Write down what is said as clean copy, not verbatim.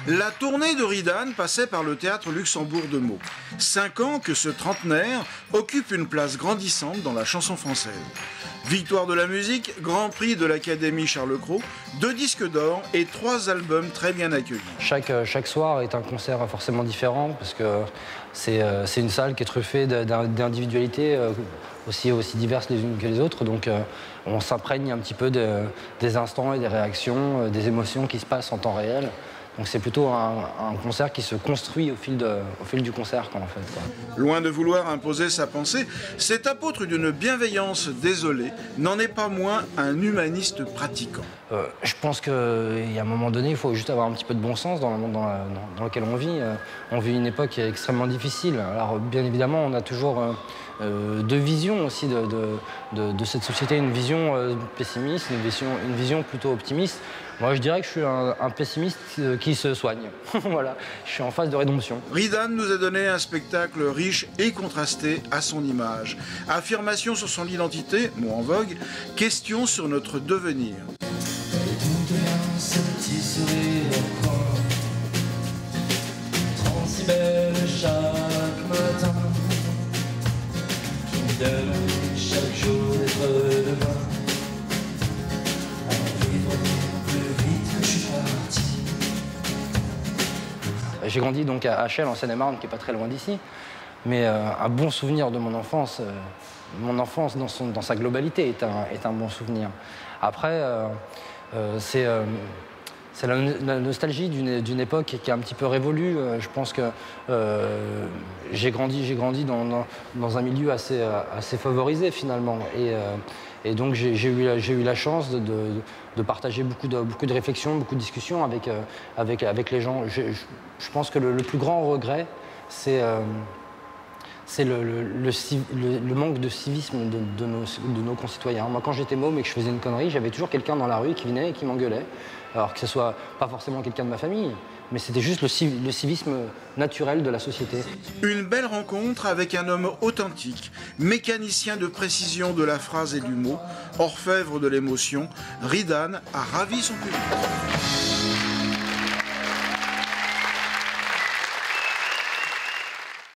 La tournée de Ridan passait par le théâtre Luxembourg de Meaux. 5 ans que ce trentenaire occupe une place grandissante dans la chanson française. Victoire de la musique, Grand Prix de l'Académie Charles Cros, 2 disques d'or et 3 albums très bien accueillis. Chaque soir est un concert forcément différent parce que c'est une salle qui est truffée d'individualités aussi diverses les unes que les autres. Donc on s'imprègne un petit peu des instants et des réactions, des émotions qui se passent en temps réel. Donc c'est plutôt un concert qui se construit au fil du concert, en fait, quoi. Loin de vouloir imposer sa pensée, cet apôtre d'une bienveillance désolée n'en est pas moins un humaniste pratiquant. Je pense qu'à un moment donné, il faut juste avoir un petit peu de bon sens dans le monde dans lequel on vit. On vit une époque extrêmement difficile. Alors bien évidemment, on a toujours 2 visions aussi de cette société, une vision pessimiste, une vision plutôt optimiste. Moi, je dirais que je suis un pessimiste qui se soigne. Voilà, je suis en phase de rédemption. Ridan nous a donné un spectacle riche et contrasté à son image. Affirmation sur son identité, mot en vogue, question sur notre devenir. Ce petit sourire au coin, 36 belles chaque matin, qui me donne chaque jour d'être demain. J'ai grandi donc à Chelles, en Seine-et-Marne, qui n'est pas très loin d'ici. Mais un bon souvenir de mon enfance dans sa globalité est un bon souvenir. Après, c'est la nostalgie d'une époque qui est un petit peu révolue. Je pense que j'ai grandi dans un milieu assez favorisé finalement. Et donc j'ai eu la chance de partager beaucoup de réflexions, beaucoup de discussions avec les gens. Je pense que le plus grand regret, c'est le manque de civisme de nos concitoyens. Moi, quand j'étais môme et que je faisais une connerie, j'avais toujours quelqu'un dans la rue qui venait et qui m'engueulait. Alors que ce soit pas forcément quelqu'un de ma famille, mais c'était juste le civisme naturel de la société. Une belle rencontre avec un homme authentique, mécanicien de précision de la phrase et du mot, orfèvre de l'émotion. Ridan a ravi son public.